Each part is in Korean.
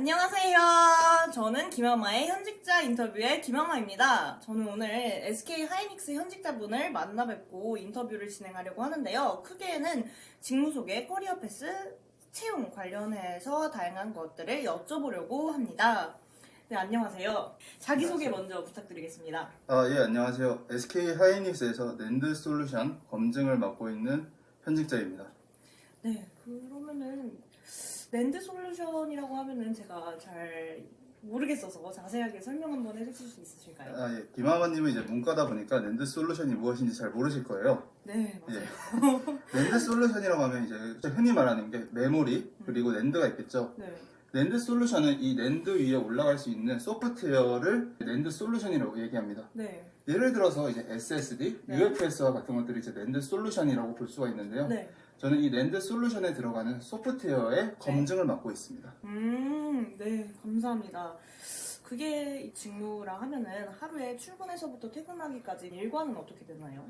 안녕하세요. 저는 김연마의 현직자 인터뷰의 김연마입니다. 저는 오늘 SK 하이닉스 현직자분을 만나 뵙고 인터뷰를 진행하려고 하는데요. 크게는 직무 소개, 커리어 패스, 채용 관련해서 다양한 것들을 여쭤보려고 합니다. 네, 안녕하세요. 자기소개 먼저 부탁드리겠습니다. 예, 안녕하세요. SK 하이닉스에서 랜드 솔루션 검증을 맡고 있는 현직자입니다. 네, 그러면은 랜드 솔루션이라고 하면은 제가 잘 모르겠어서 자세하게 설명 한번 해주실 수 있으실까요? 예. 김하마님은 이제 문과다 보니까 랜드 솔루션이 무엇인지 잘 모르실 거예요. 네, 맞아요. 랜드 솔루션이라고 하면 이제 흔히 말하는 게 메모리 그리고 랜드가 있겠죠. 네. 랜드 솔루션은 이 랜드 위에 올라갈 수 있는 소프트웨어를 랜드 솔루션이라고 얘기합니다. 네. 예를 들어서 이제 SSD, 네. UFS와 같은 것들이 이제 랜드 솔루션이라고 볼 수가 있는데요. 네. 저는 이 랜드 솔루션에 들어가는 소프트웨어의 검증을 맡고 있습니다. 네, 감사합니다. 그게 이 직무라 하면은 하루에 출근해서부터 퇴근하기까지 일과는 어떻게 되나요?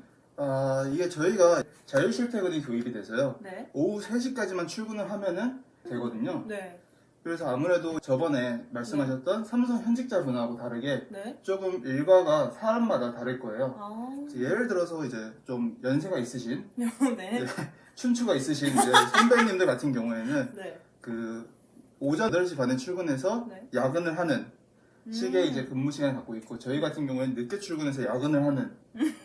이게 저희가 자율출퇴근이 도입이 돼서요. 네. 오후 3시까지만 출근을 하면은 되거든요. 네. 그래서 아무래도 저번에 말씀하셨던 삼성 현직자분하고 다르게 네. 조금 일과가 사람마다 다를 거예요. 아, 예를 들어서 이제 좀 연세가 있으신, 네. 이제 춘추가 있으신 이제 선배님들 같은 경우에는 네. 그 오전 8시 반에 출근해서 네. 야근을 하는 식의 이제 근무 시간을 갖고 있고, 저희 같은 경우에는 늦게 출근해서 야근을 하는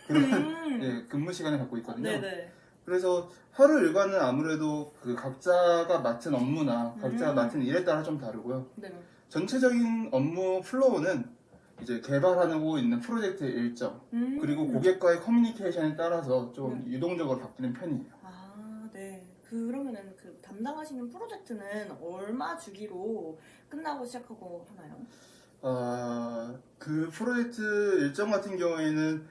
그런 예, 근무 시간을 갖고 있거든요. 네네. 그래서 하루 일과는 아무래도 그 각자가 맡은 업무나 각자가 맡은 일에 따라 좀 다르고요. 네. 전체적인 업무 플로우는 이제 개발하고 있는 프로젝트의 일정 그리고 고객과의 커뮤니케이션에 따라서 좀 유동적으로 바뀌는 편이에요. 아, 네. 그러면은 그 담당하시는 프로젝트는 얼마 주기로 끝나고 시작하고 하나요? 그 프로젝트 일정 같은 경우에는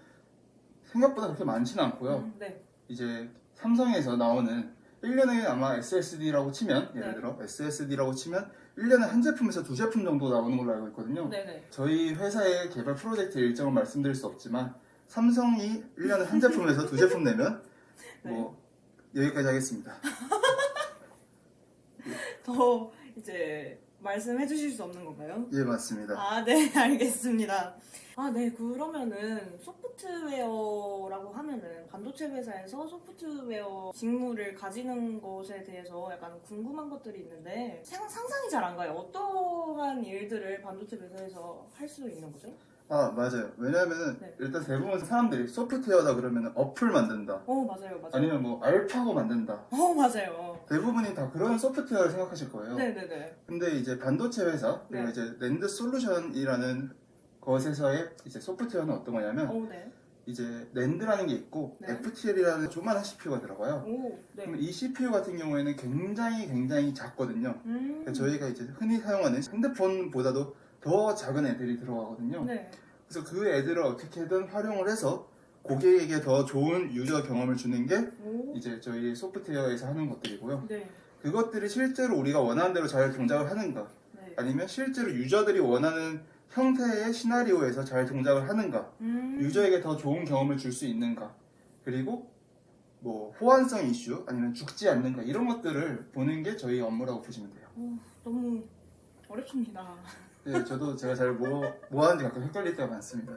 생각보다 그렇게 많지는 않고요. 네. 이제 삼성에서 나오는 1년에 아마 SSD라고 치면 예를 네. 들어 SSD라고 치면 1년에 한 제품에서 두 제품 정도 나오는 걸로 알고 있거든요. 네네. 저희 회사의 개발 프로젝트 일정을 말씀드릴 수 없지만 삼성이 1년에 한 제품에서 두 제품 내면 뭐 여기까지 하겠습니다. 더 이제 말씀해 주실 수 없는 건가요? 예, 맞습니다. 아, 네, 알겠습니다. 아, 네, 그러면은 소프트웨어라고 하면은 반도체 회사에서 소프트웨어 직무를 가지는 것에 대해서 약간 궁금한 것들이 있는데 상상이 잘 안 가요. 어떠한 일들을 반도체 회사에서 할 수 있는 거죠? 맞아요. 왜냐하면은 네. 일단 대부분 사람들이 소프트웨어다 그러면 어플 만든다 맞아요. 아니면 뭐 알파고 만든다 맞아요. 대부분이 다 그런 소프트웨어를 생각하실 거예요. 네네네. 근데 이제 반도체 회사 그리고 네. 이제 랜드 솔루션이라는 것에서의 이제 소프트웨어는 어떤 거냐면 네. 이제 랜드라는 게 있고 네. FTL이라는 조그만한 CPU가 들어가요. 네. 그럼 이 CPU 같은 경우에는 굉장히 작거든요. 그러니까 저희가 이제 흔히 사용하는 핸드폰보다도 더 작은 애들이 들어가거든요. 네. 그래서 그 애들을 어떻게든 활용을 해서 고객에게 더 좋은 유저 경험을 주는 게 이제 저희 소프트웨어에서 하는 것들이고요. 네. 그것들이 실제로 우리가 원하는 대로 잘 동작을 하는가, 네. 아니면 실제로 유저들이 원하는 형태의 시나리오에서 잘 동작을 하는가, 유저에게 더 좋은 경험을 줄 수 있는가, 그리고 뭐 호환성 이슈 아니면 죽지 않는가 이런 것들을 보는 게 저희 업무라고 보시면 돼요. 너무 어렵습니다. 네, 저도 제가 잘 뭐 하는지 가끔 헷갈릴 때가 많습니다.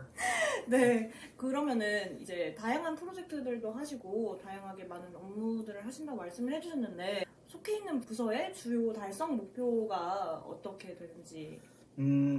네, 그러면은 이제 다양한 프로젝트들도 하시고 다양하게 많은 업무들을 하신다고 말씀을 해주셨는데 속해 있는 부서의 주요 달성 목표가 어떻게 되는지.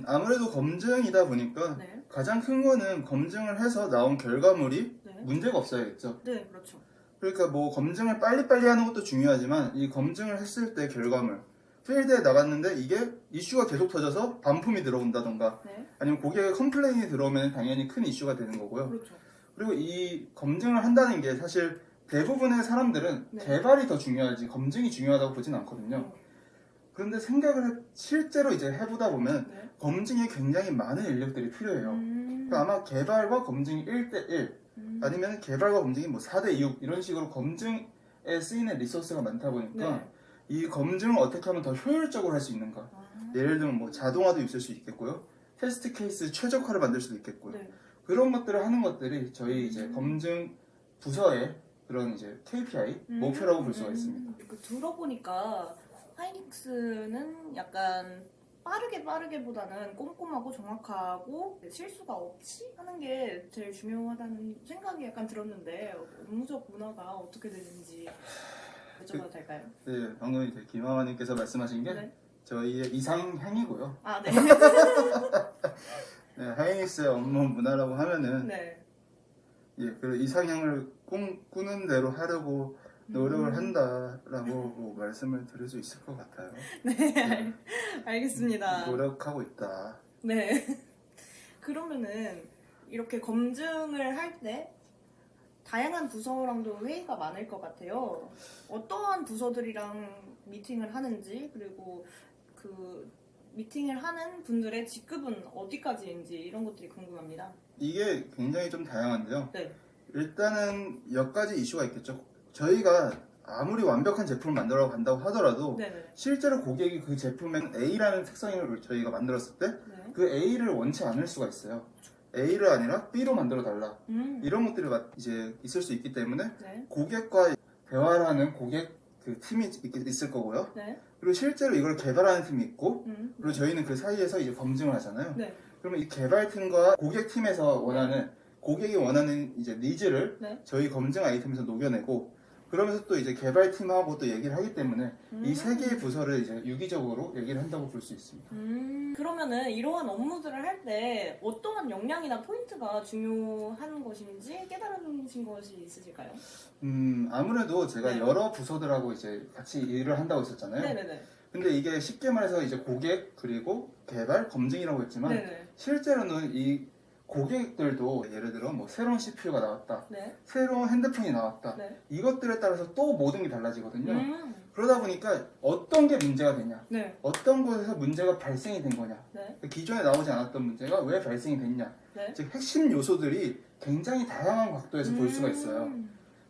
아무래도 검증이다 보니까 네. 가장 큰 거는 검증을 해서 나온 결과물이 네. 문제가 없어야겠죠. 네, 그렇죠. 그러니까 뭐 검증을 빨리빨리 하는 것도 중요하지만 이 검증을 했을 때 결과물 필드에 나갔는데 이게 이슈가 계속 터져서 반품이 들어온다던가 네, 아니면 고객의 컴플레인이 들어오면 당연히 큰 이슈가 되는 거고요. 그렇죠. 그리고 이 검증을 한다는 게 사실 대부분의 사람들은 네. 개발이 더 중요하지 검증이 중요하다고 보진 않거든요. 그런데 실제로 이제 해보다 보면 네. 검증에 굉장히 많은 인력들이 필요해요. 그러니까 아마 개발과 검증이 1대1 아니면 개발과 검증이 뭐 4대6 이런 식으로 검증에 쓰이는 리소스가 많다 보니까 네. 이 검증을 어떻게 하면 더 효율적으로 할 수 있는가. 예를 들면 뭐 자동화도 있을 수 있겠고요. 테스트 케이스 최적화를 만들 수도 있겠고요. 네. 그런 것들을 하는 것들이 저희 이제 검증 부서의 그런 이제 KPI 목표라고 볼 수가 있습니다. 들어보니까 하이닉스는 약간 빠르게보다는 꼼꼼하고 정확하고 실수가 없이 하는 게 제일 중요하다는 생각이 약간 들었는데 업무적 문화가 어떻게 되는지 여쭤봐도 될까요? 네, 방금 이제 김하원님께서 말씀하신 게 네. 저희의 이상향이고요. 아, 네. 네, 하이닉스의 업무 문화라고 하면은 네. 예, 그 이상향을 꾸는 대로 하려고 노력을 음. 한다라고 뭐 말씀을 드릴 수 있을 것 같아요. 네, 알겠습니다. 노력하고 있다. 네. 그러면은 이렇게 검증을 할 때 다양한 부서랑도 회의가 많을 것 같아요. 어떠한 부서들이랑 미팅을 하는지, 그리고 그 미팅을 하는 분들의 직급은 어디까지인지 이런 것들이 궁금합니다. 이게 굉장히 좀 다양한데요. 네. 일단은 몇 가지 이슈가 있겠죠. 저희가 아무리 완벽한 제품을 만들어 간다고 하더라도 네네. 실제로 고객이 그 제품엔 A라는 특성을 저희가 만들었을 때 네. 그 A를 원치 않을 수가 있어요. A를 아니라 B로 만들어 달라. 이런 것들이 이제 있을 수 있기 때문에 네. 고객과 대화를 하는 고객 그 팀이 있을 거고요. 네. 그리고 실제로 이걸 개발하는 팀이 있고, 음. 그리고 저희는 그 사이에서 이제 검증을 하잖아요. 네. 그러면 이 개발팀과 고객팀에서 원하는 고객이 원하는 이제 니즈를 네. 저희 검증 아이템에서 녹여내고, 그러면서 또 이제 개발팀하고 또 얘기를 하기 때문에 이 세 개의 부서를 이제 유기적으로 얘기를 한다고 볼 수 있습니다. 그러면은 이러한 업무들을 할 때 어떠한 역량이나 포인트가 중요한 것인지 깨달으신 것이 있으실까요? 아무래도 제가 네. 여러 부서들하고 이제 같이 일을 한다고 했었잖아요. 네네네. 근데 이게 쉽게 말해서 이제 고객 그리고 개발 검증이라고 했지만 네네. 실제로는 이 고객들도 예를 들어 뭐 새로운 CPU가 나왔다, 네. 새로운 핸드폰이 나왔다, 네. 이것들에 따라서 또 모든 게 달라지거든요. 음. 그러다 보니까 어떤 게 문제가 되냐, 네. 어떤 곳에서 문제가 발생이 된 거냐, 네. 기존에 나오지 않았던 문제가 왜 발생이 됐냐, 네. 즉 핵심 요소들이 굉장히 다양한 각도에서 볼 수가 있어요.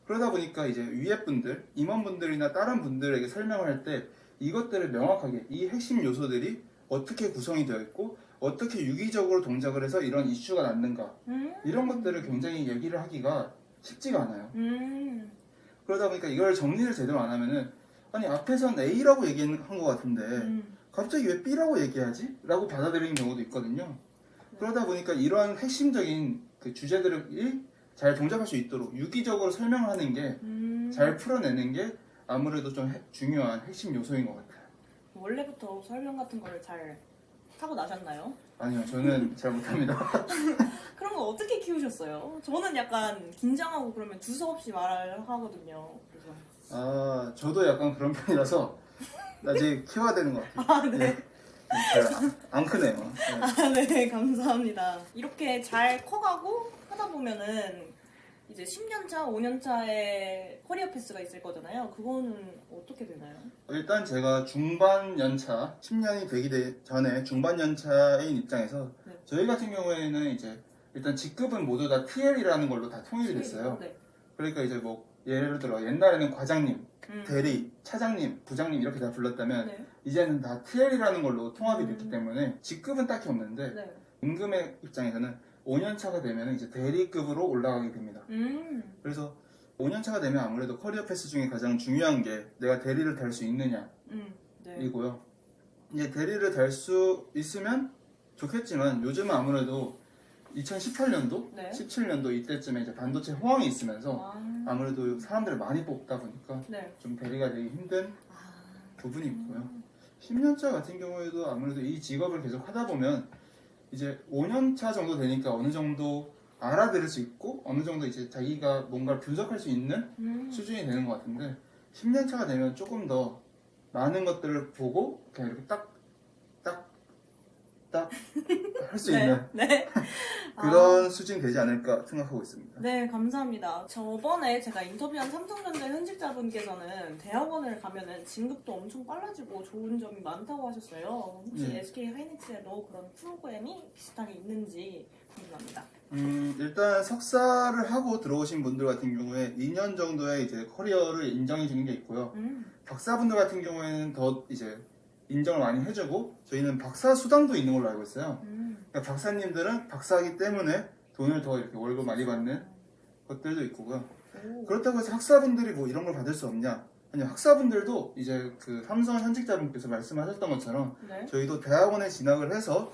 그러다 보니까 이제 위에 분들, 임원분들이나 다른 분들에게 설명을 할 때 이것들을 명확하게 이 핵심 요소들이 어떻게 구성이 되어 있고 어떻게 유기적으로 동작을 해서 이런 이슈가 났는가 이런 것들을 굉장히 얘기를 하기가 쉽지가 않아요. 그러다 보니까 이걸 정리를 제대로 안 하면은 아니 앞에선 A라고 얘기한 것 같은데 갑자기 왜 B라고 얘기하지? 라고 받아들이는 경우도 있거든요. 그러다 보니까 이러한 핵심적인 그 주제들이 잘 동작할 수 있도록 유기적으로 설명을 하는 게 잘 풀어내는 게 아무래도 좀 중요한 핵심 요소인 것 같아요. 원래부터 설명 같은 거를 잘 타고 나셨나요? 아니요, 저는 잘 못합니다. 그런 거 어떻게 키우셨어요? 저는 약간 긴장하고 그러면 두서없이 말을 하거든요. 그래서 저도 약간 그런 편이라서 나중에 키워야 되는 것 같아요. 아, 네. 안 크네요. 네. 아, 네, 감사합니다. 이렇게 잘 커가고 하다 보면은 이제 10년차, 5년차의 커리어 패스가 있을 거잖아요. 그거는 어떻게 되나요? 일단 제가 중반 연차, 10년이 되기 전에 중반 연차인 입장에서 네. 저희 같은 경우에는 이제 일단 직급은 모두 다 TL이라는 걸로 다 통일이 됐어요. 네. 그러니까 이제 뭐 예를 들어 옛날에는 과장님, 음. 대리, 차장님, 부장님 이렇게 다 불렀다면 네. 이제는 다 TL이라는 걸로 통합이 됐기 때문에 직급은 딱히 없는데 네. 임금의 입장에서는 5년차가 되면 이제 대리급으로 올라가게 됩니다. 그래서 5년차가 되면 아무래도 커리어 패스 중에 가장 중요한 게 내가 대리를 달 수 있느냐 네. 이고요. 이제 대리를 달 수 있으면 좋겠지만 요즘은 아무래도 2018년도, 네. 17년도 이때쯤에 이제 반도체 호황이 있으면서 아무래도 사람들을 많이 뽑다 보니까 네. 좀 대리가 되기 힘든 아. 부분이 있고요. 10년차 같은 경우에도 아무래도 이 직업을 계속 하다 보면 이제 5년차 정도 되니까 어느 정도 알아들을 수 있고 어느 정도 이제 자기가 뭔가를 분석할 수 있는 수준이 되는 것 같은데 10년차가 되면 조금 더 많은 것들을 보고 그냥 이렇게 딱 할 수 있는 네. 그런 수준이 되지 않을까 생각하고 있습니다. 네, 감사합니다. 저번에 제가 인터뷰한 삼성전자 현직자분께서는 대학원을 가면은 진급도 엄청 빨라지고 좋은 점이 많다고 하셨어요. 혹시 네. SK 하이닉스에도 그런 프로그램이 비슷하게 있는지 궁금합니다. 일단 석사를 하고 들어오신 분들 같은 경우에 2년 정도의 이제 커리어를 인정해 주는 게 있고요. 박사분들 같은 경우에는 더 이제 인정을 많이 해주고 저희는 박사 수당도 있는 걸로 알고 있어요. 그러니까 박사님들은 박사이기 때문에 돈을 더 이렇게 월급 많이 받는 것들도 있고요. 그렇다고 해서 학사분들이 뭐 이런 걸 받을 수 없냐? 아니 학사분들도 이제 그 삼성 현직자분께서 말씀하셨던 것처럼 네. 저희도 대학원에 진학을 해서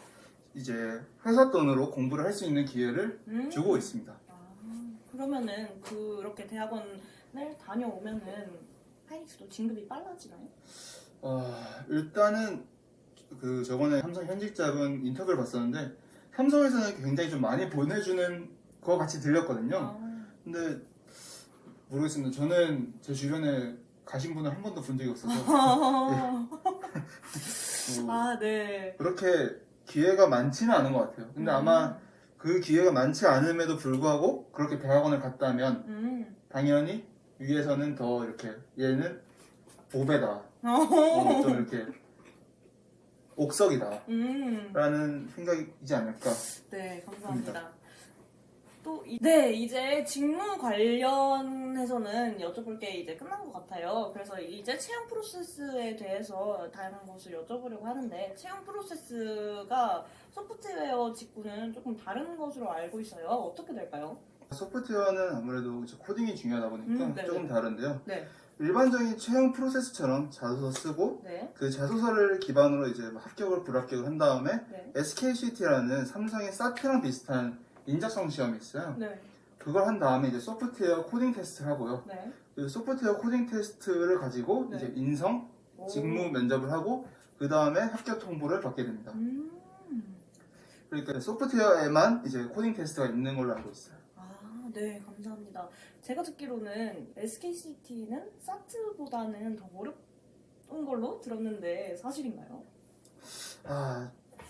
이제 회사 돈으로 공부를 할 수 있는 기회를 주고 있습니다. 그러면은 그렇게 대학원을 다녀오면은 하이닉스도 진급이 빨라지나요? 일단은 그 저번에 삼성 현직자분 인터뷰를 봤었는데 삼성에서는 굉장히 좀 많이 보내주는 거 같이 들렸거든요. 근데 모르겠습니다. 저는 제 주변에 가신 분을 한 번도 본 적이 없어서 아, 네. 그렇게 기회가 많지는 않은 것 같아요. 근데 아마 그 기회가 많지 않음에도 불구하고 그렇게 대학원을 갔다면 당연히 위에서는 더 이렇게 얘는 보배다, 좀 이렇게 옥석이다 라는 생각이지 않을까. 네, 감사합니다. 네, 이제 직무 관련해서는 여쭤볼 게 이제 끝난 것 같아요. 그래서 이제 채용 프로세스에 대해서 다양한 것을 여쭤보려고 하는데, 채용 프로세스가 소프트웨어 직구는 조금 다른 것으로 알고 있어요. 어떻게 될까요? 소프트웨어는 아무래도 이제 코딩이 중요하다 보니까 네네. 조금 다른데요. 네. 일반적인 채용 프로세스처럼 자소서 쓰고 네. 그 자소서를 기반으로 이제 합격을 불합격을 한 다음에 네. SKCT라는 삼성의 사트랑 비슷한 인적성 시험이 있어요. 네. 그걸 한 다음에 이제 소프트웨어 코딩 테스트를 하고요. 네. 그 소프트웨어 코딩 테스트를 가지고 네. 이제 인성, 오. 직무 면접을 하고 그 다음에 합격 통보를 받게 됩니다. 그러니까 소프트웨어에만 이제 코딩 테스트가 있는 걸로 알고 있어요. 아, 네, 감사합니다. 제가 듣기로는 SKCT는 사트보다는 더 어려운 걸로 들었는데 사실인가요?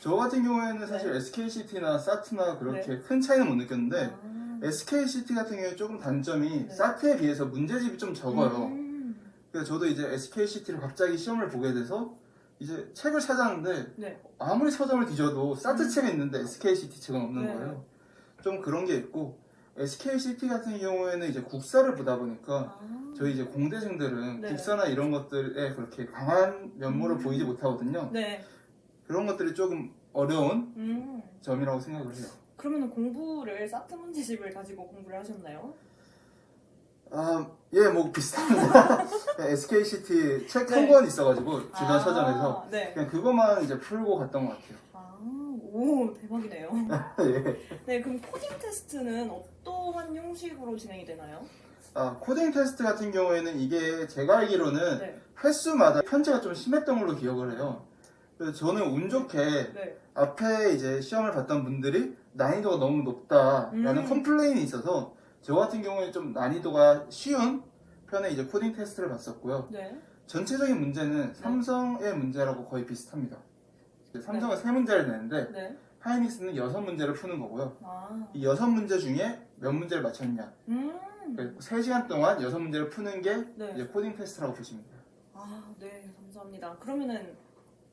저 같은 경우에는 사실 네. SKCT나 사트나 그렇게 네. 큰 차이는 못 느꼈는데 아. SKCT 같은 경우에 조금 단점이 네. 사트에 비해서 문제집이 좀 적어요. 그래서 저도 이제 SKCT를 갑자기 시험을 보게 돼서 이제 책을 찾았는데 네. 아무리 서점을 뒤져도 사트 책이 있는데 SKCT 책은 없는 네. 거예요. 좀 그런 게 있고 SKCT 같은 경우에는 이제 국사를 보다 보니까 저희 이제 공대생들은 네. 국사나 이런 것들에 그렇게 강한 면모를 보이지 못하거든요. 네. 그런 것들이 조금 어려운 점이라고 생각을 해요. 그러면 공부를 사트 문제집을 가지고 공부를 하셨나요? 예, 뭐 비슷합니다. SKCT 책 한 권 있어가지고 주변 서점에서 네. 그냥 그것만 이제 풀고 갔던 것 같아요. 오, 대박이네요. 예. 네, 그럼 코딩 테스트는 어떠한 형식으로 진행이 되나요? 코딩 테스트 같은 경우에는 이게 제가 알기로는 네. 횟수마다 편차가 좀 심했던 걸로 기억을 해요. 그래서 저는 운 좋게 네. 앞에 이제 시험을 봤던 분들이 난이도가 너무 높다라는 컴플레인이 있어서 저 같은 경우에 좀 난이도가 쉬운 편의 이제 코딩 테스트를 봤었고요. 네. 전체적인 문제는 삼성의 문제라고 거의 비슷합니다. 삼성은 3문제를 내는데 네. 하이닉스는 6문제를 푸는 거고요. 이 6문제 중에 몇 문제를 맞췄냐. 3시간 동안 6문제를 푸는 게 네. 이제 코딩 테스트라고 보시면 돼요. 네, 감사합니다. 그러면은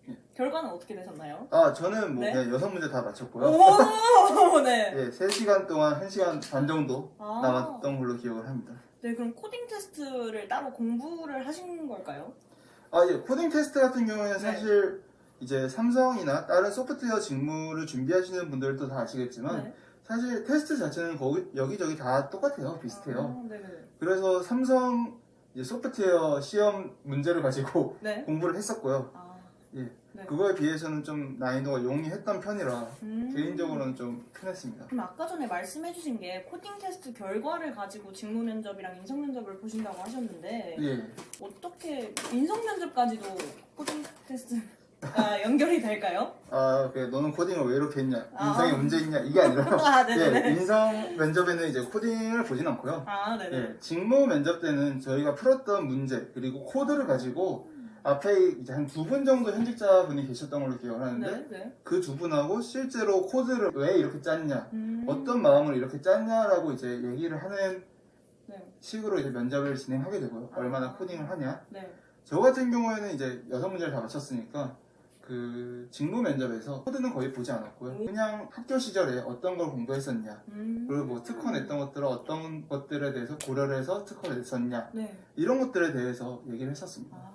예. 결과는 어떻게 되셨나요? 저는 뭐 네? 그냥 6문제 다 맞췄고요. 오, 네. 예, 3시간 동안 1시간 반 정도 아. 남았던 걸로 기억을 합니다. 네, 그럼 코딩 테스트를 따로 공부를 하신 걸까요? 예, 코딩 테스트 같은 경우에는 네. 사실 이제 삼성이나 다른 소프트웨어 직무를 준비하시는 분들도 다 아시겠지만 네. 사실 테스트 자체는 여기저기 다 똑같아요. 비슷해요. 네네. 그래서 삼성 이제 소프트웨어 시험 문제를 가지고 네. 공부를 했었고요. 예, 네. 그거에 비해서는 좀 난이도가 용이했던 편이라 개인적으로는 좀 편했습니다. 그럼 아까 전에 말씀해주신 게 코딩 테스트 결과를 가지고 직무 면접이랑 인성 면접을 보신다고 하셨는데 예. 어떻게 인성 면접까지도 코딩 테스트가 연결이 될까요? 그래, 너는 코딩을 왜 이렇게 했냐? 인성에 문제 있냐? 이게 아니라 네네네. 예, 인성 면접에는 이제 코딩을 보진 않고요. 네네. 예, 직무 면접 때는 저희가 풀었던 문제 그리고 코드를 가지고 앞에 이제 한 2분 정도 현직자분이 계셨던 걸로 기억을 하는데 네. 그 2분하고 실제로 코드를 왜 이렇게 짰냐, 어떤 마음으로 이렇게 짰냐라고 이제 얘기를 하는 네. 식으로 이제 면접을 진행하게 되고요. 얼마나 코딩을 하냐. 네. 저 같은 경우에는 이제 6문제를 다 맞췄으니까 그 직무 면접에서 코드는 거의 보지 않았고요. 그냥 학교 시절에 어떤 걸 공부했었냐, 그리고 뭐 특허 냈던 것들은 어떤 것들에 대해서 고려를 해서 특허를 냈었냐, 네. 이런 것들에 대해서 얘기를 했었습니다.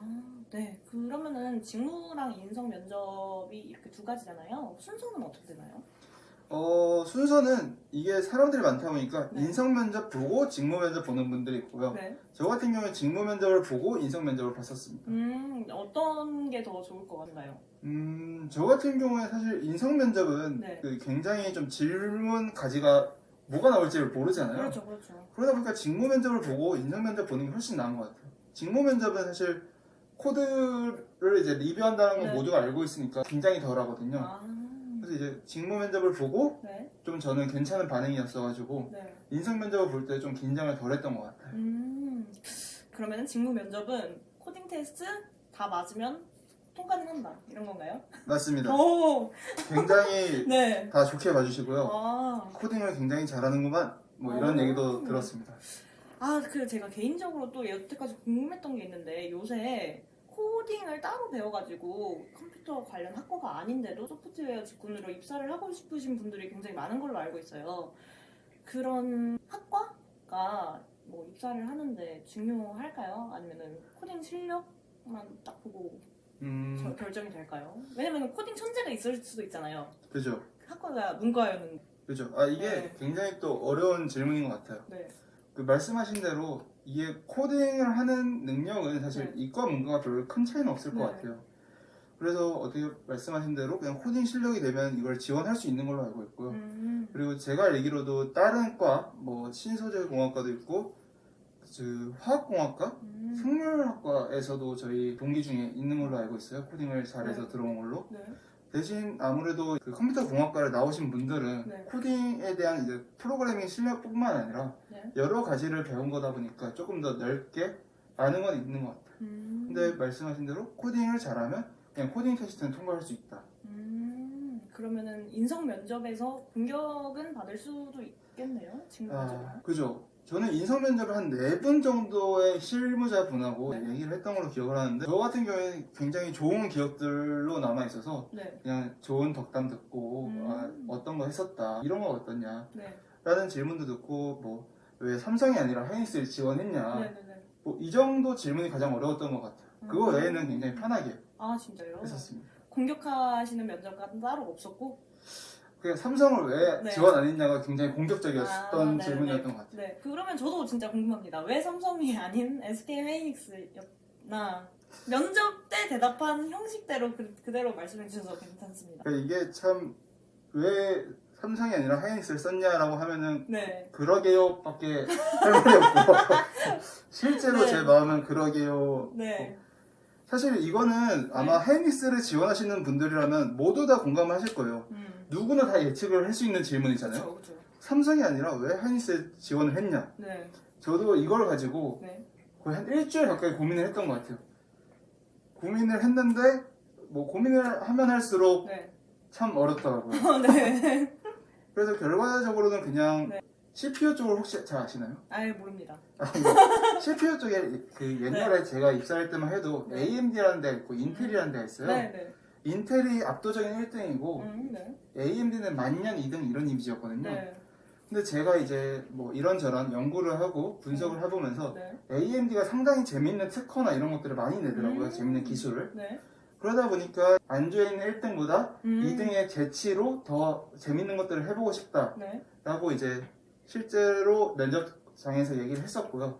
네. 그러면은 직무랑 인성 면접이 이렇게 두 가지잖아요. 순서는 어떻게 되나요? 순서는 이게 사람들이 많다 보니까 네. 인성 면접 보고 직무 면접 보는 분들이 있고요. 네. 저 같은 경우에 직무 면접을 보고 인성 면접을 봤었습니다. 어떤 게 더 좋을 것 같나요? 저 같은 경우에 사실 인성 면접은 네. 굉장히 좀 질문 가지가 뭐가 나올지를 모르잖아요. 그렇죠, 그렇죠. 그러다 보니까 직무 면접을 보고 인성 면접 보는 게 훨씬 나은 것 같아요. 직무 면접은 사실 코드를 이제 리뷰한다는 건 네. 모두가 알고 있으니까 긴장이 덜 하거든요. 아, 그래서 이제 직무 면접을 보고 네. 좀 저는 괜찮은 반응이었어가지고 네. 인성 면접을 볼 때 좀 긴장을 덜 했던 것 같아요. 그러면 직무 면접은 코딩 테스트 다 맞으면 통과는 한다 이런 건가요? 맞습니다. 오, 굉장히 네. 다 좋게 봐주시고요. 아, 코딩을 굉장히 잘하는구만 뭐 이런 아. 얘기도 들었습니다. 제가 개인적으로 또 여태까지 궁금했던 게 있는데 요새 코딩을 따로 배워가지고 컴퓨터 관련 학과가 아닌데도 소프트웨어 직군으로 입사를 하고 싶으신 분들이 굉장히 많은 걸로 알고 있어요. 그런 학과가 뭐 입사를 하는데 중요할까요? 아니면은 코딩 실력만 딱 보고 결정이 될까요? 왜냐면 코딩 천재가 있을 수도 있잖아요. 그죠? 학과가 문과였는데. 그죠? 이게 네. 굉장히 또 어려운 질문인 것 같아요. 네. 말씀하신 대로 이게 코딩을 하는 능력은 사실 네. 이과 문과가 별로 큰 차이는 없을 것 네. 같아요. 그래서 어떻게 말씀하신 대로 그냥 코딩 실력이 되면 이걸 지원할 수 있는 걸로 알고 있고요. 그리고 제가 알기로도 다른 과, 뭐 신소재공학과도 있고 화학공학과, 생물학과에서도 저희 동기 중에 있는 걸로 알고 있어요. 코딩을 잘해서 네. 들어온 걸로. 네. 대신 아무래도 그 컴퓨터 공학과를 나오신 분들은 네. 코딩에 대한 이제 프로그래밍 실력뿐만 아니라 네. 여러 가지를 배운 거다 보니까 조금 더 넓게 아는 건 있는 것 같아요. 근데 말씀하신 대로 코딩을 잘하면 그냥 코딩 테스트는 통과할 수 있다. 그러면은 인성 면접에서 공격은 받을 수도 있겠네요. 직무 면접은. 그죠. 저는 인성 면접을 한 4분 정도의 실무자 분하고 네. 얘기를 했던 걸로 기억을 하는데 저 같은 경우에 굉장히 좋은 기억들로 남아있어서 네. 그냥 좋은 덕담 듣고 어떤 거 했었다 이런 거 어떻냐 네. 라는 질문도 듣고 뭐 왜 삼성이 아니라 하이닉스를 지원했냐 네네네. 뭐 이 정도 질문이 가장 어려웠던 것 같아요. 그거 외에는 굉장히 편하게 아 진짜요? 했었습니다. 공격하시는 면접관은 따로 없었고? 그냥 삼성을 왜 네. 지원 안 했냐가 굉장히 공격적이었던 네네네. 질문이었던 것 같아요. 네. 그러면 저도 진짜 궁금합니다. 왜 삼성이 아닌 SK 하이닉스였나? 면접 때 대답한 형식대로 그대로 말씀해 주셔서 괜찮습니다. 그러니까 이게 참 왜 삼성이 아니라 하이닉스를 썼냐라고 하면은 네. 그러게요 밖에 할 말이 없고 실제로 네. 제 마음은 그러게요. 네. 사실 이거는 아마 하이닉스를 지원하시는 분들이라면 모두 다 공감하실 거예요. 누구나 다 예측을 할 수 있는 질문이잖아요. 그렇죠. 삼성이 아니라 왜 하이닉스에 지원을 했냐. 네. 저도 이걸 가지고 네. 거의 한 일주일 가까이 고민을 했던 것 같아요. 고민을 했는데 뭐 고민을 하면 할수록 네. 참 어렵더라고요. 네. 그래서 결과적으로는 그냥 네. CPU 쪽을 혹시 잘 아시나요? 아예 모릅니다. CPU 쪽에 그 옛날에 제가 입사할 때만 해도 네. AMD라는 데가 있고 인텔이라는 데가 있어요. 네. 네. 인텔이 압도적인 1등이고 네. AMD는 만년 2등 이런 이미지였거든요. 네. 근데 제가 이제 뭐 이런저런 연구를 하고 분석을 해보면서 네. AMD가 상당히 재밌는 특허나 이런 것들을 많이 내더라고요. 재밌는 기술을. 네. 그러다 보니까 안주에 있는 1등보다 2등의 음. 재치로 더 재밌는 것들을 해보고 싶다라고 네. 이제 실제로 면접장에서 얘기를 했었고요.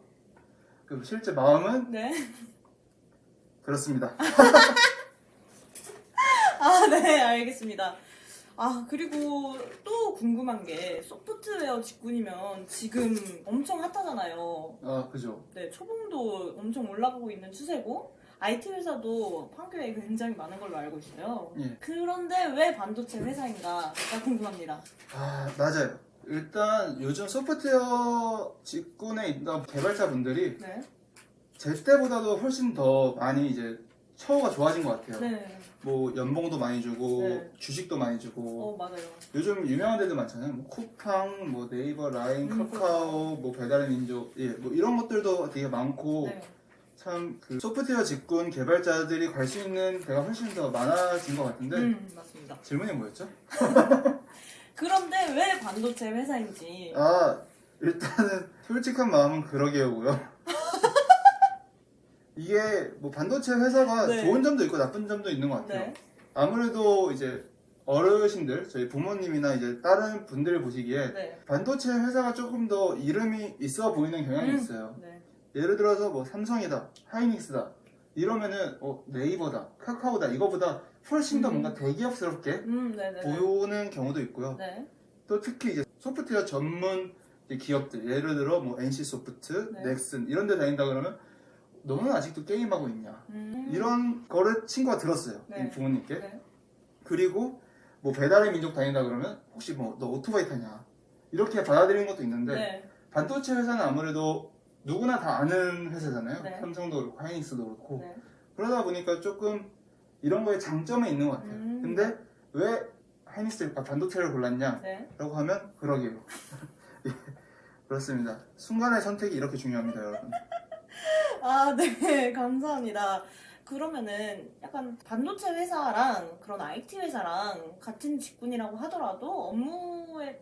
그 실제 마음은 네. 그렇습니다. 아, 네, 알겠습니다. 그리고 또 궁금한 게 소프트웨어 직군이면 지금 엄청 핫하잖아요. 그죠. 네, 초봉도 엄청 올라가고 있는 추세고 IT 회사도 판교에 굉장히 많은 걸로 알고 있어요. 예. 그런데 왜 반도체 회사인가 궁금합니다. 맞아요. 일단 요즘 소프트웨어 직군에 있던 개발자분들이 네. 제 때보다도 훨씬 더 많이 이제 처우가 좋아진 것 같아요. 네. 뭐 연봉도 많이 주고 네. 주식도 많이 주고 맞아요. 요즘 유명한 데도 많잖아요. 뭐 쿠팡, 뭐 네이버, 라인, 카카오, 뭐 배달의 민족, 뭐 이런 것들도 되게 많고 네. 참 그 소프트웨어 직군 개발자들이 갈 수 있는 데가 훨씬 더 많아진 것 같은데 맞습니다. 질문이 뭐였죠? 그런데 왜 반도체 회사인지. 일단은 솔직한 마음은 그러게요고요. 이게 뭐 반도체 회사가 네. 좋은 점도 있고 나쁜 점도 있는 것 같아요. 네. 아무래도 이제 어르신들, 저희 부모님이나 이제 다른 분들 보시기에 네. 반도체 회사가 조금 더 이름이 있어 보이는 경향이 있어요. 네. 예를 들어서 뭐 삼성이다, 하이닉스다 이러면은 네이버다, 카카오다 이거보다 훨씬 더 뭔가 대기업스럽게 네네. 보이는 경우도 있고요. 네. 또 특히 이제 소프트웨어 전문 이제 기업들, 예를 들어 뭐 NC 소프트, 네. 넥슨 이런 데 다닌다 그러면 너는 아직도 게임하고 있냐? 이런 거를 친구가 들었어요. 네. 이 부모님께. 네. 그리고 뭐 배달의 민족 다닌다 그러면 혹시 뭐 너 오토바이 타냐? 이렇게 받아들이는 것도 있는데 네. 반도체 회사는 아무래도 누구나 다 아는 회사잖아요. 네. 삼성도 그렇고 하이닉스도 그렇고. 네. 그러다 보니까 조금 이런 거에 장점이 있는 것 같아요. 근데 왜 하이닉스가 반도체를 골랐냐? 네. 라고 하면 그러게요. 예, 그렇습니다. 순간의 선택이 이렇게 중요합니다, 여러분. 아, 네. 감사합니다. 그러면은 약간 반도체 회사랑 그런 IT 회사랑 같은 직군이라고 하더라도 업무에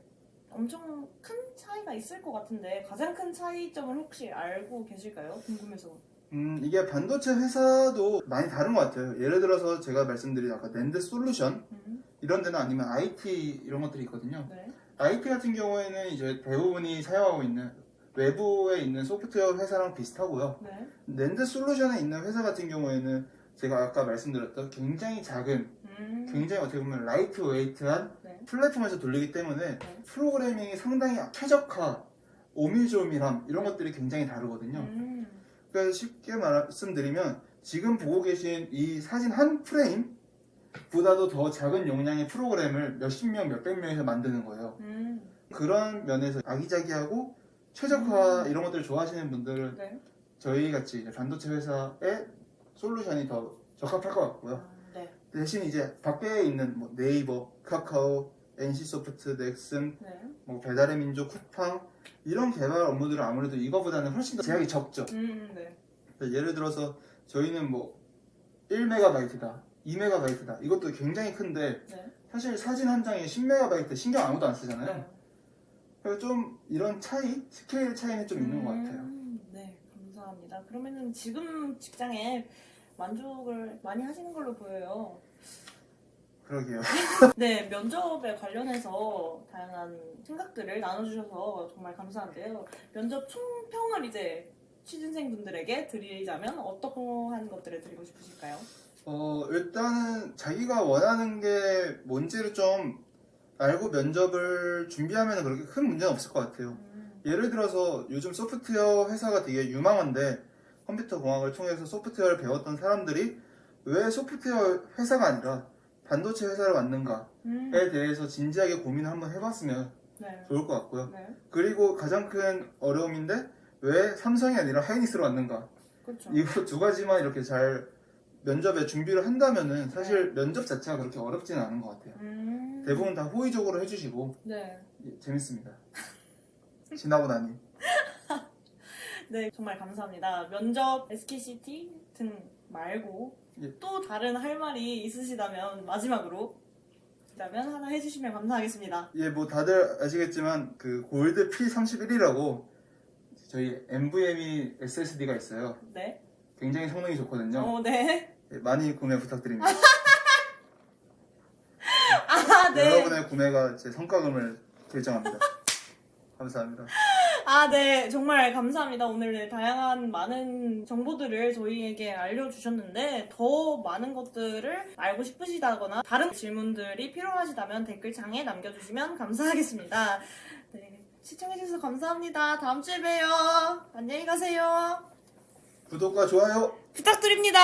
엄청 큰 차이가 있을 것 같은데 가장 큰 차이점을 혹시 알고 계실까요? 궁금해서. 이게 반도체 회사도 많이 다른 것 같아요. 예를 들어서 제가 말씀드린 아까 낸드 솔루션 이런 데나 아니면 IT 이런 것들이 있거든요. 네. IT 같은 경우에는 이제 대부분이 사용하고 있는 외부에 있는 소프트웨어 회사랑 비슷하고요. 네. 낸드 솔루션에 있는 회사 같은 경우에는 제가 아까 말씀드렸던 굉장히 작은, 굉장히 어떻게 보면 라이트 웨이트한 네. 플랫폼에서 돌리기 때문에 네. 프로그래밍이 상당히 최적화, 오밀조밀함 이런 것들이 굉장히 다르거든요. 그래서 쉽게 말씀드리면 지금 보고 계신 이 사진 한 프레임 보다도 더 작은 용량의 프로그램을 몇십 명, 몇백 명에서 만드는 거예요. 그런 면에서 아기자기하고 최적화 이런 것들을 좋아하시는 분들은 네. 저희 같이 이제 반도체 회사의 솔루션이 더 적합할 것 같고요. 네. 대신 이제 밖에 있는 뭐 네이버, 카카오, NC소프트, 넥슨, 네. 뭐 배달의 민족, 쿠팡 이런 개발 업무들은 아무래도 이거보다는 훨씬 더 제약이 적죠. 네. 예를 들어서 저희는 뭐 1MB다, 2MB다 이것도 굉장히 큰데 네. 사실 사진 한 장에 10MB 신경 아무도 안 쓰잖아요. 네. 그래서 좀 이런 차이, 스케일 차이는 좀 있는 것 같아요. 네, 감사합니다. 그러면은 지금 직장에 만족을 많이 하시는 걸로 보여요. 그러게요. 네, 면접에 관련해서 다양한 생각들을 나눠주셔서 정말 감사한데요. 면접 총평을 이제 취준생분들에게 드리자면 어떠한 것들을 드리고 싶으실까요? 일단은 자기가 원하는 게 뭔지를 좀 알고 면접을 준비하면 그렇게 큰 문제는 없을 것 같아요. 예를 들어서 요즘 소프트웨어 회사가 되게 유망한데 컴퓨터 공학을 통해서 소프트웨어를 배웠던 사람들이 왜 소프트웨어 회사가 아니라 반도체 회사를 만든가에 대해서 진지하게 고민을 한번 해봤으면 네. 좋을 것 같고요. 네. 그리고 가장 큰 어려움인데 왜 삼성이 아니라 하이닉스로 만든가? 그렇죠. 이거 두 가지만 이렇게 잘 면접에 준비를 한다면은 사실 면접 자체가 그렇게 어렵지는 않은 것 같아요. 대부분 다 호의적으로 해주시고 네. 재밌습니다. 지나고 나니. 네, 정말 감사합니다. 면접 SKCT 등 말고 예. 또 다른 할 말이 있으시다면 마지막으로 있다면 하나 해주시면 감사하겠습니다. 예, 뭐 다들 아시겠지만 그 골드 P31이라고 저희 NVMe SSD가 있어요. 네. 굉장히 성능이 좋거든요. 네. 예, 많이 구매 부탁드립니다. 아, 네. 여러분의 구매가 제 성과금을 결정합니다. 감사합니다. 아, 네. 정말 감사합니다. 오늘 다양한 많은 정보들을 저희에게 알려주셨는데 더 많은 것들을 알고 싶으시다거나 다른 질문들이 필요하시다면 댓글창에 남겨주시면 감사하겠습니다. 네. 시청해주셔서 감사합니다. 다음 주에 봬요. 안녕히 가세요. 구독과 좋아요 부탁드립니다.